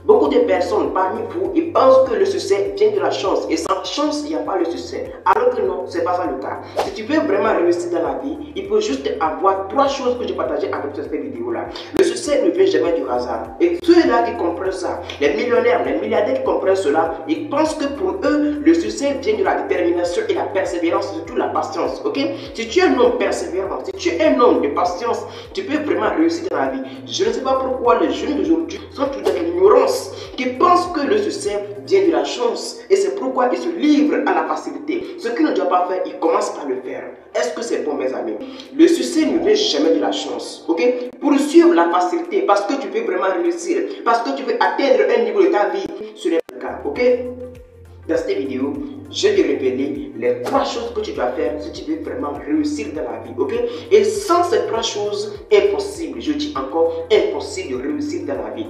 Beaucoup de personnes parmi vous, ils pensent que le succès vient de la chance. Et sans chance, il n'y a pas le succès. Alors que non, ce n'est pas ça le cas. Si tu veux vraiment réussir dans la vie, il faut juste avoir 3 choses que j'ai partagées avec cette vidéo-là. Le succès ne vient jamais du hasard. Et ceux-là qui comprennent ça, les millionnaires, les milliardaires qui comprennent cela, ils pensent que pour eux, le succès vient de la détermination et la persévérance, surtout la patience. Ok? Si tu es un homme persévérant, si tu es un homme de patience, tu peux vraiment réussir dans la vie. Je ne sais pas pourquoi les jeunes d'aujourd'hui sont tous dans l'ignorance, qui pensent que le succès vient de la chance. Et c'est pourquoi ils se livrent à la facilité. Ce qu'ils ne doivent pas faire, ils commencent par le faire. Est-ce que c'est bon, mes amis? Le succès ne vient jamais de la chance. Ok? Poursuivre la facilité parce que tu veux vraiment réussir, parce que tu veux atteindre un niveau de ta vie, ce n'est pas le cas. Ok? Dans cette vidéo, je vais te révéler les 3 choses que tu dois faire si tu veux vraiment réussir dans la vie, ok? Et sans ces 3 choses, impossible, je dis encore, impossible de réussir dans la vie.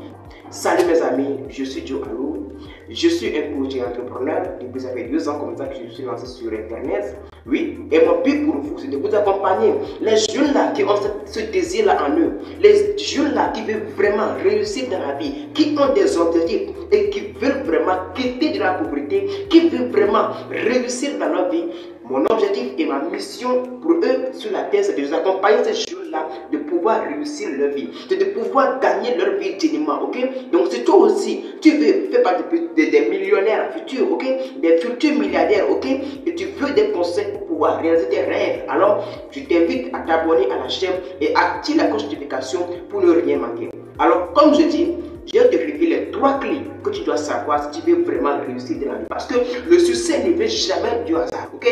Salut mes amis, je suis Joe Allo, je suis un coach et entrepreneur, depuis ça fait 2 ans comme ça que je suis lancé sur internet. Oui, et mon but pour vous, c'est de vous accompagner. Les jeunes là qui ont ce désir là en eux, les jeunes là qui veulent vraiment réussir dans la vie, qui ont des objectifs et qui veulent vraiment quitter de la pauvreté, qui veulent vraiment réussir dans leur vie. Mon objectif et ma mission pour eux sur la terre, c'est de les accompagner ces jeunes-là, de pouvoir réussir leur vie, de pouvoir gagner leur vie dignement, ok? Donc si toi aussi, tu veux faire partie des millionnaires futurs, ok? Des futurs milliardaires, ok? Et tu veux des conseils pour pouvoir réaliser tes rêves, alors je t'invite à t'abonner à la chaîne et activer la cloche de notification pour ne rien manquer. Alors comme je dis, je vais te révéler les 3 clés que tu dois savoir si tu veux vraiment réussir dans la vie. Parce que le succès ne vient jamais du hasard, ok?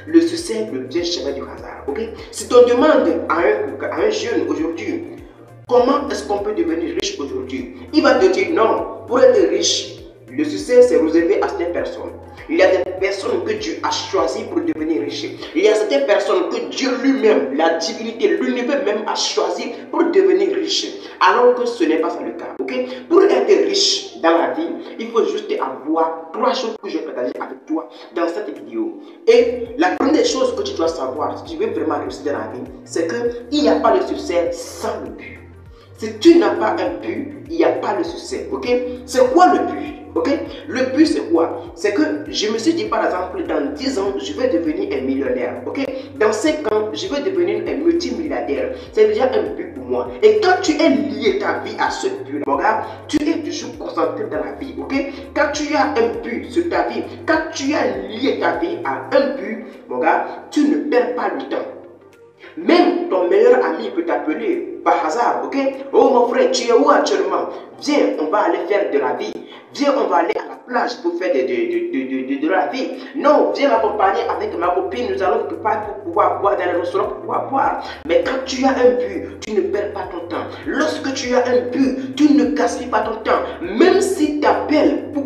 Le succès ne vient jamais du hasard, ok? Si on demande à un jeune aujourd'hui, comment est-ce qu'on peut devenir riche aujourd'hui? Il va te dire non, pour être riche, le succès c'est réservé à certaines personnes. Il y a des personnes que Dieu a choisies pour devenir riches. Il y a certaines personnes que Dieu lui-même, la divinité, l'univers même a choisi pour devenir riche. Alors que ce n'est pas ça le cas. Okay? Pour être riche dans la vie, il faut juste avoir 3 choses que je vais partager avec toi dans cette vidéo. Et la première chose que tu dois savoir, si tu veux vraiment réussir dans la vie, c'est qu'il n'y a pas de succès sans le but. Si tu n'as pas un but, il n'y a pas de succès. Ok? C'est quoi le but? Ok? Le but c'est quoi? C'est que je me suis dit par exemple dans 10 ans je vais devenir un millionnaire. Ok? Dans 5 ans je vais devenir un multimilliardaire. C'est déjà un but pour moi. Et quand tu es lié ta vie à ce but, mon gars, tu es toujours concentré dans la vie. Ok? Quand tu as un but sur ta vie, quand tu as lié ta vie à un but, mon gars, tu ne perds pas le temps. Même ton meilleur ami peut t'appeler par hasard, ok? Oh mon frère, tu es où actuellement? Viens, on va aller faire de la vie. Viens, on va aller à la plage pour faire de la vie. Non, viens m'accompagner avec ma copine, nous allons quelque part pour pouvoir boire dans les restaurants, pour pouvoir boire. Mais quand tu as un but, tu ne perds pas ton temps. Lorsque tu as un but, tu ne gaspilles pas ton temps. Même si tu appelles pour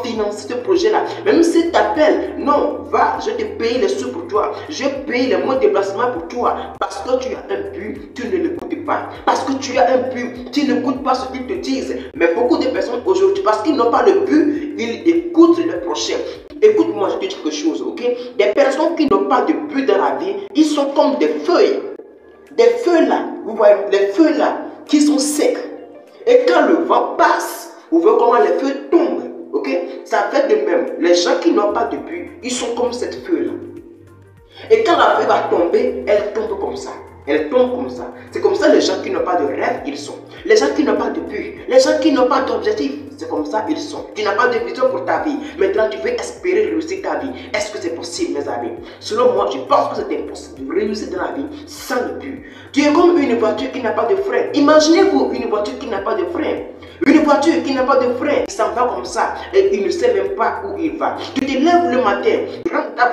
financer ce projet-là, même si tu appelles, non, va, je te paye les sous pour toi, je paye les mots de déplacement pour toi, parce que tu as un but, tu ne l'écoutes pas, parce que tu as un but, tu n'écoutes pas ce qu'ils te disent. Mais beaucoup de personnes aujourd'hui, parce qu'ils n'ont pas le but, ils écoutent le prochain. Écoute-moi, je te dis quelque chose, ok? Des personnes qui n'ont pas de but dans la vie, ils sont comme des feuilles. Des feuilles là, vous voyez, les feuilles là, qui sont secs. Et quand le vent passe, vous voyez comment les feuilles tombent. Ok? Ça fait de même. Les gens qui n'ont pas de but, ils sont comme cette feuille-là. Et quand la feuille va tomber, elle tombe comme ça. Elle tombe comme ça. C'est comme ça les gens qui n'ont pas de rêve, ils sont. Les gens qui n'ont pas de but, les gens qui n'ont pas d'objectif, c'est comme ça ils sont. Tu n'as pas de vision pour ta vie. Maintenant, tu veux espérer réussir ta vie. Est-ce que c'est possible, mes amis? Selon moi, je pense que c'est impossible de réussir dans la vie sans le but. Tu es comme une voiture qui n'a pas de frein. Imaginez-vous une voiture qui n'a pas de frein. Une voiture qui n'a pas de frein, il s'en va comme ça et il ne sait même pas où il va. Tu te lèves le matin, tu rentres ta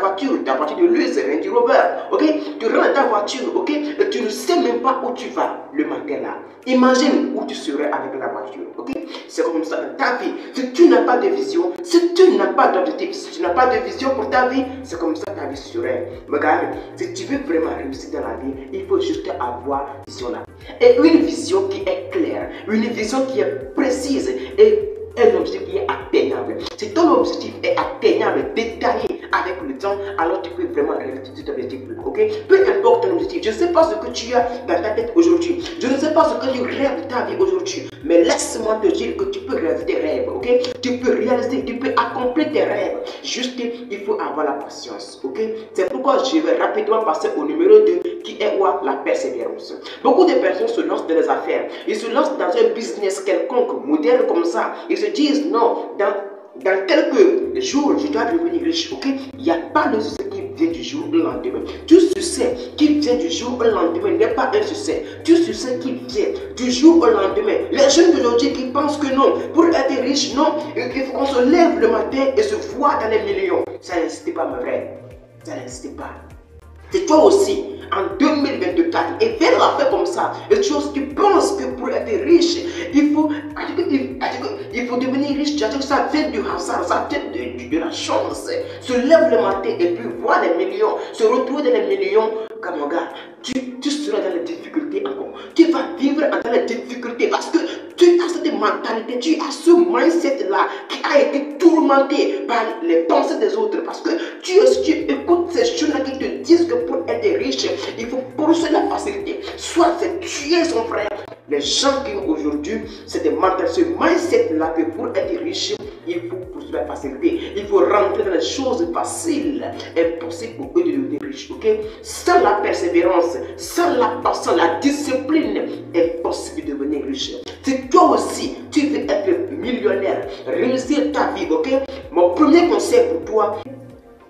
voiture de luxe, c'est un Rover, ok? Tu rentres ta voiture, ok? Et tu ne sais même pas où tu vas le matin là. Imagine où tu serais avec la voiture, ok? C'est comme ça dans ta vie. Si tu n'as pas de vision, si tu n'as pas d'objectif, si tu n'as pas de vision pour ta vie, c'est comme ça ta vie serait. Regarde, si tu veux vraiment réussir dans la vie, il faut juste avoir une vision là. Et une vision qui est claire, une vision qui est précise et un objectif qui est atteignable. Si ton objectif est atteignable, détaillé avec le temps, alors tu peux vraiment réaliser cet objectif. Ok? ok? Peu importe ton objectif. Je ne sais pas ce que tu as dans ta tête aujourd'hui. Je ne sais pas ce que tu rêves de ta vie aujourd'hui. Mais laisse-moi te dire que tu peux réaliser tes rêves, ok? Tu peux réaliser, tu peux accomplir tes rêves. Juste, il faut avoir la patience, ok? C'est pourquoi je vais rapidement passer au numéro 2 qui est quoi? La persévérance. Beaucoup de personnes se lancent dans les affaires. Ils se lancent dans un business quelconque, moderne comme ça. Ils se disent non, dans quelques jours, je dois devenir riche, ok? Il n'y a pas de succès qui vient du jour au lendemain. Tout succès qui vient du jour au lendemain n'est pas un succès. Tout succès qui vient du jour au lendemain. Les jeunes d'aujourd'hui qui pensent que non, pour être riche, non, il faut qu'on se lève le matin et se voit dans les millions. Ça n'existe pas, ma vraie. Ça n'existe pas. C'est toi aussi, en 2024, et faire la fait comme ça, et tu penses que pour être riche, il faut devenir riche, que ça vient du hasard, ça vient de la chance. Se lève le matin et puis voir les millions, se retrouver dans les millions, comme mon gars, tu seras dans les difficultés encore. Tu vas vivre dans les difficultés parce que tu as cette mentalité, tu as ce mindset-là qui a été tourmenté par les pensées des autres. Parce que tu écoutes ces jeunes-là qui te disent que pour être riche, il faut poursuivre la facilité. Soit c'est tuer son frère. Les gens qui ont aujourd'hui, c'est des mentalités, ce mindset-là que pour être riche, il faut poursuivre la facilité. Il faut rentrer dans les choses faciles. Impossible pour eux de devenir riches, ok? Sans la persévérance, sans la patience, la discipline, impossible de devenir riche. Si toi aussi, tu veux être millionnaire, réussir ta vie, ok? Mon premier conseil pour toi,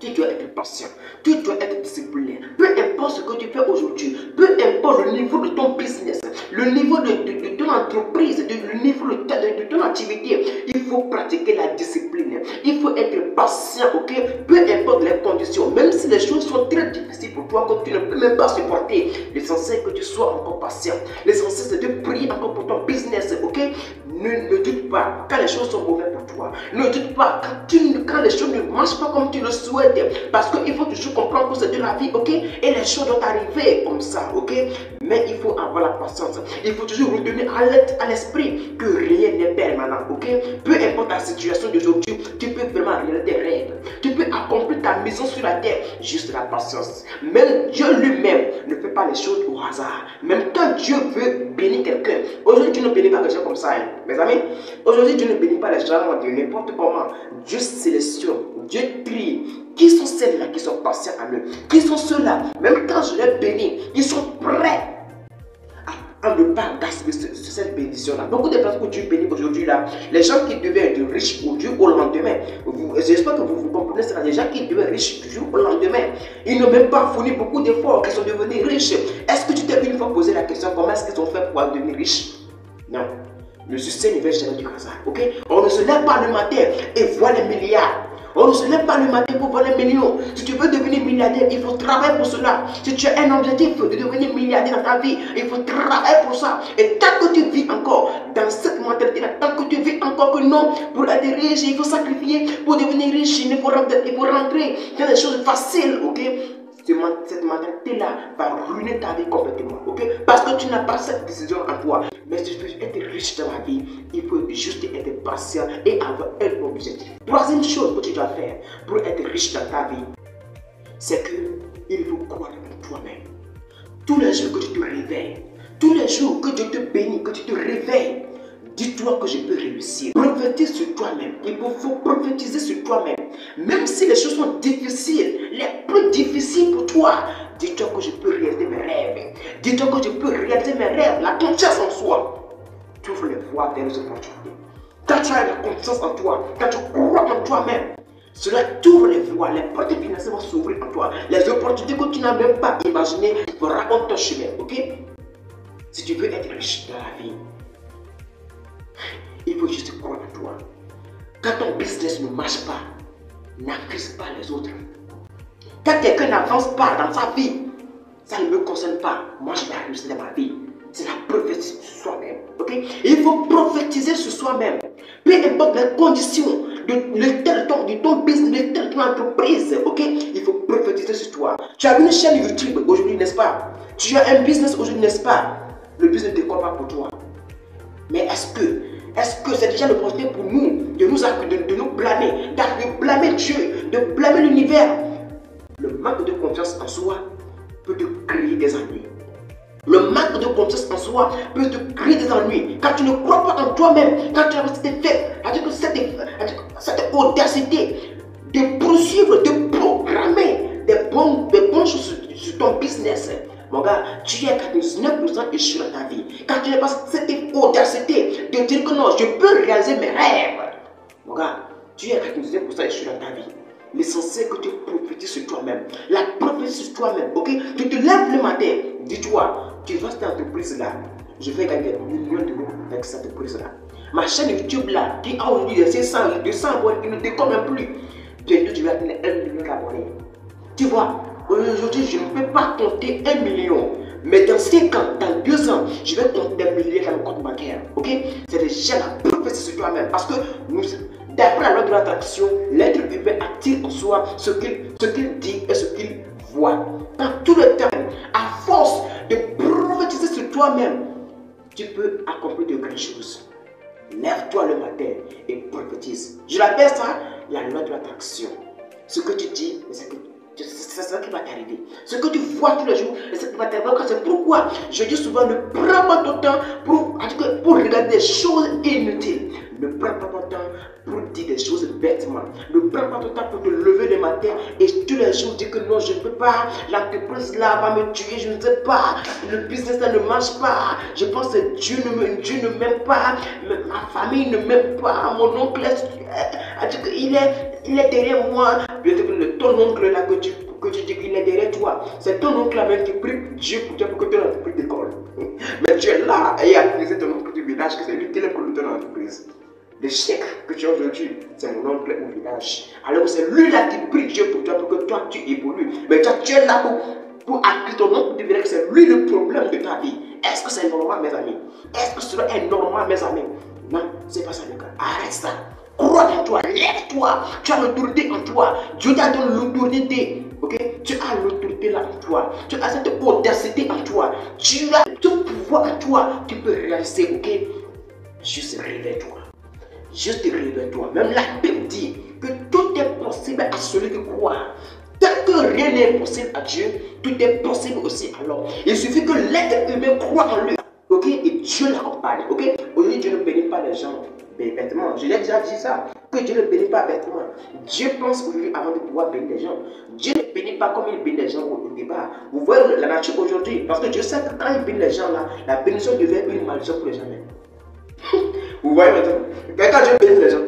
tu dois être patient, tu dois être discipliné. Peu importe ce que tu fais aujourd'hui, peu importe le niveau de ton business, le niveau de ton entreprise, le niveau de ton activité, il faut pratiquer la discipline. Il faut être patient, ok? Peu importe les conditions, même si les choses sont très difficiles pour toi, que tu ne peux même pas supporter, l'essentiel est que tu sois encore patient. L'essentiel c'est de prier encore pour ton business, ok? Ne doute pas quand les choses sont mauvaises pour toi. Ne doute pas quand les choses ne marchent pas comme tu le souhaites. Parce qu'il faut toujours comprendre que c'est de la vie, ok? Et les choses doivent arriver comme ça, ok? Mais il faut avoir la patience. Il faut toujours retenir à l'esprit que rien n'est permanent, ok? Peu importe la situation d'aujourd'hui, tu peux vraiment réaliser tes rêves. Tu peux accomplir ta mission sur la terre. Juste la patience. Même Dieu lui-même ne fait pas les choses au hasard. Même quand Dieu veut bénir quelqu'un, aujourd'hui Dieu ne bénit pas quelqu'un comme ça, hein, mes amis. Aujourd'hui Dieu ne bénit pas les gens de n'importe comment. Dieu sélectionne, Dieu trie. Qui sont celles-là qui sont patients à eux? Qui sont ceux-là, même quand je les bénis, ils sont prêts à ne pas gaspiller cette bénédiction-là. Beaucoup de personnes que Dieu bénit aujourd'hui, là, les gens qui devaient être riches au jour au lendemain, j'espère que vous comprenez ça, les gens qui devaient être riches du jour au lendemain, ils n'ont même pas fourni beaucoup d'efforts, qu'ils sont devenus riches. Est-ce que tu t'es une fois posé la question, comment est-ce qu'ils ont fait pour devenir riches? Non. Le succès ne vient jamais du hasard, ok? On ne se lève pas le matin et voit les milliards. On ne se lève pas le matin pour voir les millions. Si tu veux devenir milliardaire, il faut travailler pour cela. Si tu as un objectif de devenir milliardaire dans ta vie, il faut travailler pour ça. Et tant que tu vis encore dans cette mentalité-là, tant que tu vis encore que non, pour être riche, il faut sacrifier. Pour devenir riche, il faut rentrer dans des choses faciles, ok? Cette mentalité-là va ruiner ta vie complètement, ok? Parce que tu n'as pas cette décision en toi. Mais si tu veux être riche dans la vie, il faut juste être patient et avoir un objectif. Troisième chose que tu dois faire pour être riche dans ta vie, c'est qu'il faut croire en toi-même. Tous les jours que tu te réveilles, tous les jours que Dieu te bénit, que tu te réveilles, dis-toi que je peux réussir. Prophétise sur toi-même. Il faut prophétiser sur toi-même. Même si les choses sont difficiles, les plus difficiles pour toi, dis-toi que je peux réaliser mes rêves. Dis-toi que je peux réaliser mes rêves. La confiance en soi. Tu ouvres les voies vers les opportunités. Quand tu as la confiance en toi, quand tu crois en toi-même, cela t'ouvre les voies, les portes financières vont s'ouvrir en toi. Les opportunités que tu n'as même pas imaginées vont raconter ton chemin, ok? Si tu veux être riche dans la vie, il faut juste croire en toi. Quand ton business ne marche pas, n'accuse pas les autres. Quand quelqu'un n'avance pas dans sa vie, ça ne me concerne pas. Moi, je vais réussir dans ma vie. C'est la prophétie sur soi-même. Okay? Il faut prophétiser sur soi-même. Peu importe les conditions de ton business, de ton entreprise. Okay? Il faut prophétiser sur toi. Tu as une chaîne YouTube aujourd'hui, n'est-ce pas? Tu as un business aujourd'hui, n'est-ce pas? Le business ne décolle pas pour toi. Mais est-ce que c'est déjà l'opportunité pour nous de nous blâmer, de blâmer Dieu, de blâmer l'univers? Le manque de confiance en soi peut te créer des ennuis. Le manque de confiance en soi peut te créer des ennuis. Quand tu ne crois pas en toi-même, quand tu as cette audacité de poursuivre, de programmer des bonnes choses sur ton business, mon gars, tu es à 99% échoué dans ta vie. Quand tu n'as pas cette audacité de dire que non, je peux réaliser mes rêves, mon gars, tu es à 99% échoué dans ta vie. L'essentiel est que tu prophétises sur toi-même. La prophétie sur toi-même, ok? Tu te lèves le matin, dis-toi, tu vas cette entreprise-là, je vais gagner des millions d'euros avec cette entreprise-là. Ma chaîne YouTube-là, qui a aujourd'hui 500, 200 abonnés, qui ne décolle même plus, bientôt tu vas atteindre 1 million d'abonnés. Tu vois, aujourd'hui, je ne peux pas compter 1 million. Mais dans 5 ans, dans 2 ans, je vais compter des milliers dans mon compte bancaire. Ok? C'est déjà la prophétie sur toi-même. Parce que d'après la loi de l'attraction, l'être humain attire en soi ce qu'il dit et ce qu'il voit. Dans tout le temps, à force de prophétiser sur toi-même, tu peux accomplir de grandes choses. Lève-toi le matin et prophétise. Je l'appelle ça la loi de l'attraction. Ce que tu dis, c'est ça qui va t'arriver. Ce que tu vois tous les jours, c'est ça qui va t'arriver. C'est pourquoi je dis souvent, ne prends pas ton temps pour regarder des choses inutiles. Ne prends pas ton temps pour dire des choses bêtement. Ne prends pas ton temps pour te lever le matin et tous les jours dire que non, je ne peux pas, l'entreprise là va me tuer, je ne sais pas, le business là ne marche pas, je pense que Dieu ne m'aime pas, ma famille ne m'aime pas, mon oncle il est derrière moi. Ton oncle là que tu dis qu'il est derrière toi, c'est ton oncle là même qui prie Dieu pour toi pour que ton entreprise décolle. Mais tu es là et accusé ton oncle du village que c'est lui qui est le producteur de l'entreprise. Le chèque que tu as aujourd'hui, c'est mon oncle au village. Alors c'est lui là qui prie Dieu pour toi pour que toi tu évolues. Mais toi tu es là pour accuser ton oncle du village, c'est lui le problème de ta vie. Est-ce que c'est normal mes amis? Est-ce que cela est normal mes amis? Non, c'est pas ça le cas. Arrête ça. Crois en toi, lève-toi. Tu as l'autorité en toi. Dieu t'a donné l'autorité. Ok? Tu as l'autorité là en toi. Tu as cette audacité en toi. Tu as tout pouvoir en toi. Tu peux réaliser, ok? Juste réveille-toi. Juste réveille-toi. Même la Bible dit que tout est possible à celui qui croit. Tant que rien n'est possible à Dieu, tout est possible aussi à l'homme. Il suffit que l'être humain croit en lui. Ok? Et Dieu l'accompagne. Ok? Aujourd'hui, Dieu ne bénit pas les gens bêtement. Je l'ai déjà dit ça. Que Dieu ne bénit pas bêtement. Dieu pense aujourd'hui avant de pouvoir bénir les gens. Dieu ne bénit pas comme il bénit les gens au départ. Vous voyez la nature aujourd'hui. Parce que Dieu sait que quand il bénit les gens là, la bénédiction devient une malédiction pour les gens. Vous voyez maintenant? Quand Dieu bénit les gens,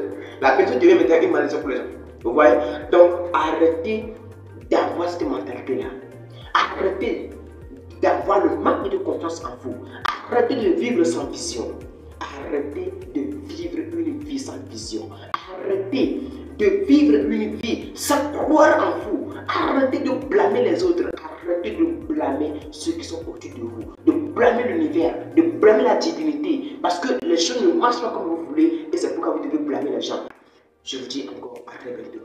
la bénédiction devient maintenant une malédiction pour les gens. Vous voyez? Donc arrêtez d'avoir cette mentalité-là. Arrêtez d'avoir le manque de confiance en vous. Arrêtez de vivre sans vision. Arrêtez de vivre une vie sans vision. Arrêtez de vivre une vie sans croire en vous. Arrêtez de blâmer les autres. Arrêtez de blâmer ceux qui sont au-dessus de vous. De blâmer l'univers. De blâmer la divinité. Parce que les choses ne marchent pas comme vous voulez. Et c'est pourquoi vous devez blâmer les gens. Je vous dis encore, arrêtez.